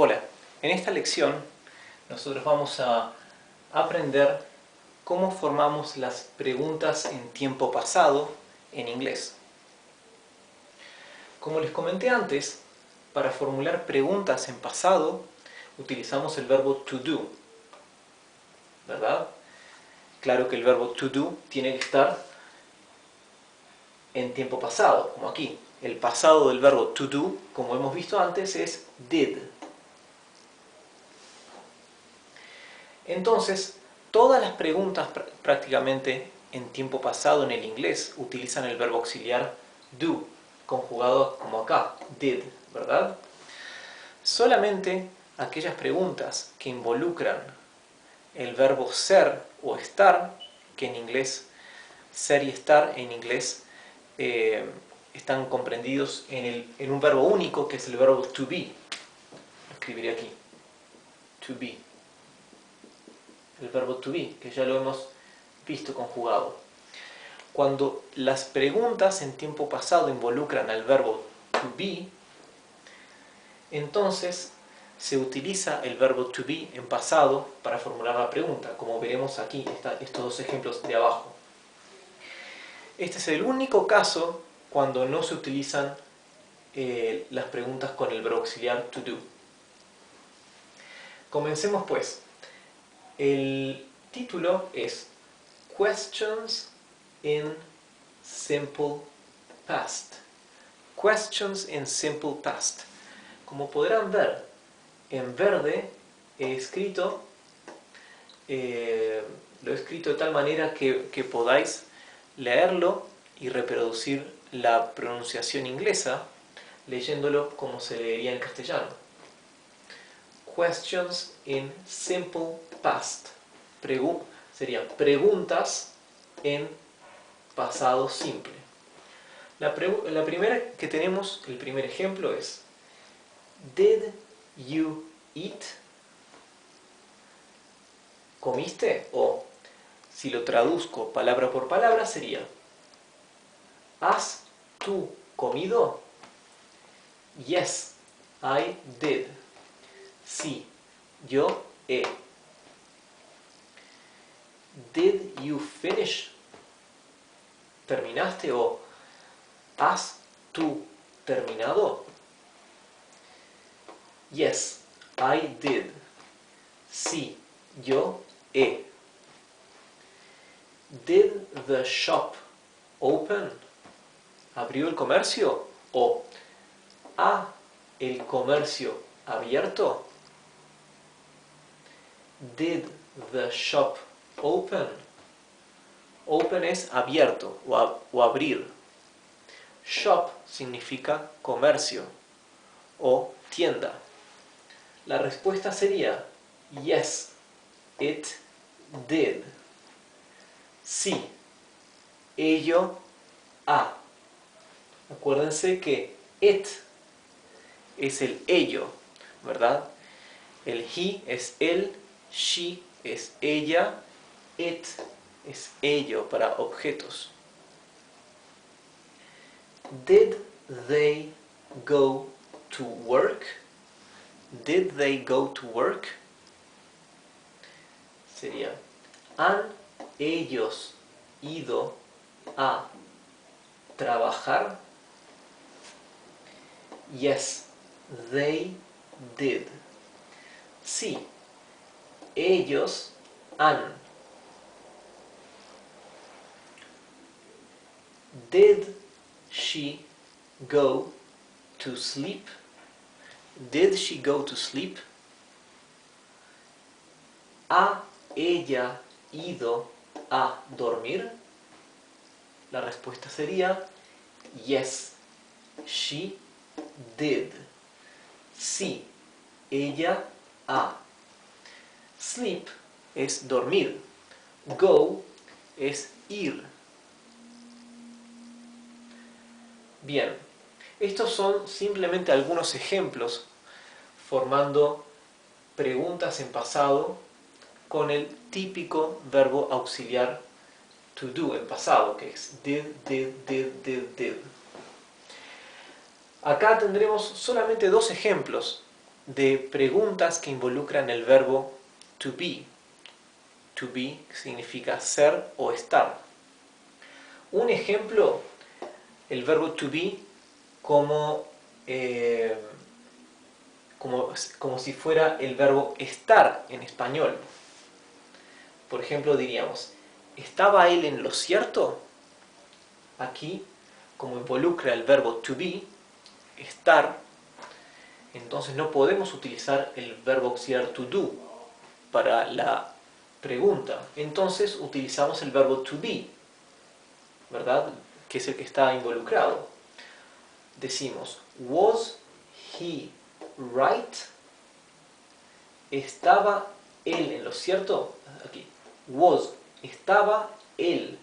Hola, en esta lección nosotros vamos a aprender cómo formamos las preguntas en tiempo pasado en inglés. Como les comenté antes, para formular preguntas en pasado utilizamos el verbo to do, ¿verdad? Claro que el verbo to do tiene que estar en tiempo pasado, como aquí. El pasado del verbo to do, como hemos visto antes, es did. Entonces, todas las preguntas prácticamente en tiempo pasado en el inglés utilizan el verbo auxiliar do, conjugado como acá, did, ¿verdad? Solamente aquellas preguntas que involucran el verbo ser o estar, que en inglés, ser y estar en inglés están comprendidos en un verbo único que es el verbo to be. Lo escribiré aquí, to be. El verbo to be, que ya lo hemos visto conjugado. Cuando las preguntas en tiempo pasado involucran al verbo to be, entonces se utiliza el verbo to be en pasado para formular la pregunta, como veremos aquí, estos dos ejemplos de abajo. Este es el único caso cuando no se utilizan las preguntas con el verbo auxiliar to do. Comencemos pues. El título es Questions in Simple Past. Questions in Simple Past. Como podrán ver, en verde lo he escrito de tal manera que podáis leerlo y reproducir la pronunciación inglesa leyéndolo como se leería en castellano. Questions in Simple Past. Serían preguntas en pasado simple. La primera que tenemos, el primer ejemplo es Did you eat? ¿Comiste? O si lo traduzco palabra por palabra sería ¿Has tú comido? Yes, I did. Sí, yo he. Did you finish? ¿Terminaste? O ¿has tú terminado? Yes, I did. Sí, yo he. Did the shop open? ¿Abrió el comercio? O ¿ha el comercio abierto? Did the shop open? Open es abierto o abrir. Shop significa comercio o tienda. La respuesta sería yes, it did. Sí, ello ha. Acuérdense que it es el ello, ¿verdad? El he es él, she es ella, it es ello para objetos. Did they go to work? Did they go to work? Sería, ¿han ellos ido a trabajar? Yes, they did. Sí, ellos han. Did she go to sleep? Did she go to sleep? ¿Ha ella ido a dormir? La respuesta sería yes, she did. Sí, ella ha. Sleep es dormir. Go es ir. Bien, estos son simplemente algunos ejemplos formando preguntas en pasado con el típico verbo auxiliar to do en pasado, que es did, did, did, did, did. Acá tendremos solamente dos ejemplos de preguntas que involucran el verbo to be. To be significa ser o estar. Un ejemplo, el verbo to be como si fuera el verbo estar en español. Por ejemplo, diríamos, ¿estaba él en lo cierto? Aquí, como involucra el verbo to be, estar, entonces no podemos utilizar el verbo auxiliar to do para la pregunta. Entonces utilizamos el verbo to be, ¿verdad? Que es el que está involucrado. Decimos, was he right? ¿Estaba él en lo cierto? Aquí. Was, ¿estaba él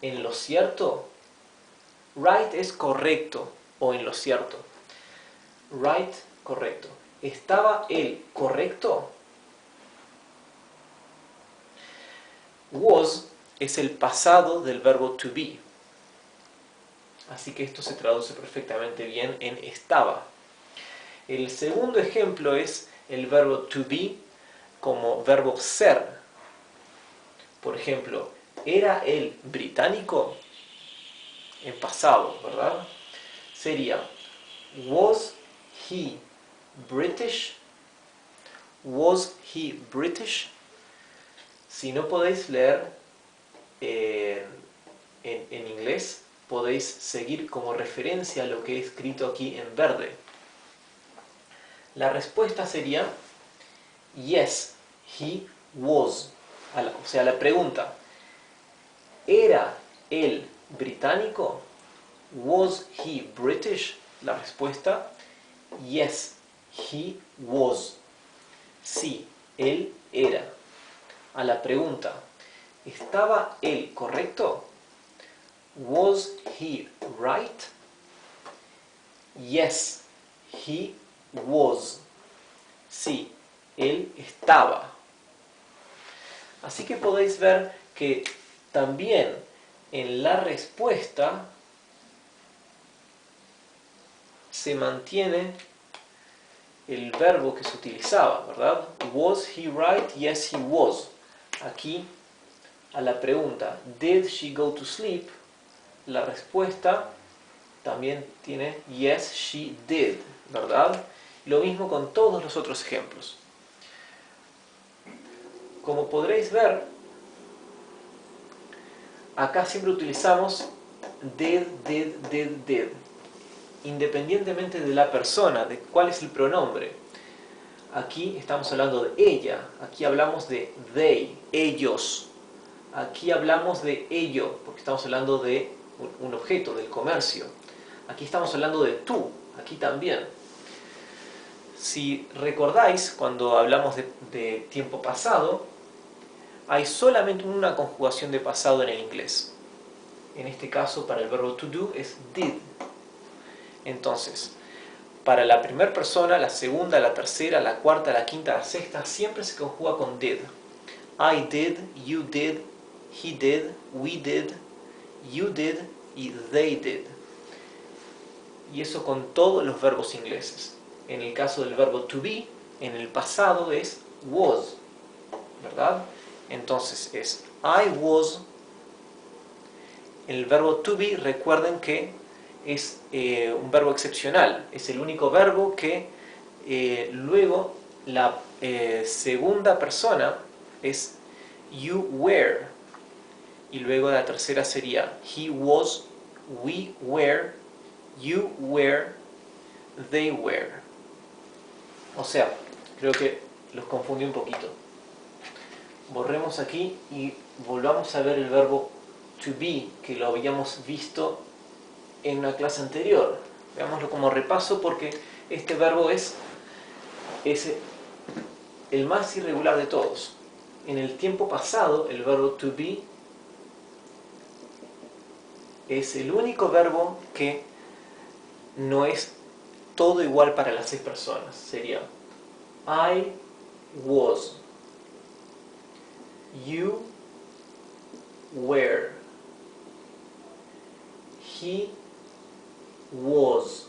en lo cierto? Right es correcto o en lo cierto. Right, correcto. ¿Estaba él correcto? Was es el pasado del verbo to be. Así que esto se traduce perfectamente bien en estaba. El segundo ejemplo es el verbo to be como verbo ser. Por ejemplo, ¿era él británico? En pasado, ¿verdad? Sería, was he British? Was he British? Si no podéis leer en inglés, podéis seguir como referencia lo que he escrito aquí en verde. La respuesta sería, yes, he was. O sea, la pregunta, ¿era él británico? Was he British? La respuesta, yes, he was. Sí, él era. A la pregunta, ¿estaba él correcto? Was he right? Yes, he was. Sí, él estaba. Así que podéis ver que también en la respuesta se mantiene el verbo que se utilizaba, ¿verdad? Was he right? Yes, he was. Aquí, a la pregunta, did she go to sleep? La respuesta también tiene yes, she did, ¿verdad? Lo mismo con todos los otros ejemplos. Como podréis ver, acá siempre utilizamos did, independientemente de la persona, de cuál es el pronombre. Aquí estamos hablando de ella, aquí hablamos de they, ellos. Aquí hablamos de ello, porque estamos hablando de un objeto, del comercio. Aquí estamos hablando de tú, aquí también. Si recordáis, cuando hablamos de tiempo pasado, hay solamente una conjugación de pasado en el inglés. En este caso, para el verbo to do, es did. Entonces, para la primera persona, la segunda, la tercera, la cuarta, la quinta, la sexta, siempre se conjuga con did. I did, you did, he did, we did, you did y they did. Y eso con todos los verbos ingleses. En el caso del verbo to be, en el pasado es was, ¿verdad? Entonces es I was. El verbo to be, recuerden que es un verbo excepcional. Es el único verbo que luego la segunda persona es you were. Y luego la tercera sería he was, we were, you were, they were. O sea, creo que los confundí un poquito. Borremos aquí y volvamos a ver el verbo to be, que lo habíamos visto en una clase anterior. Veámoslo como repaso porque este verbo es el más irregular de todos. En el tiempo pasado, el verbo to be es el único verbo que no es todo igual para las 6 personas. Sería I was, you were, he was,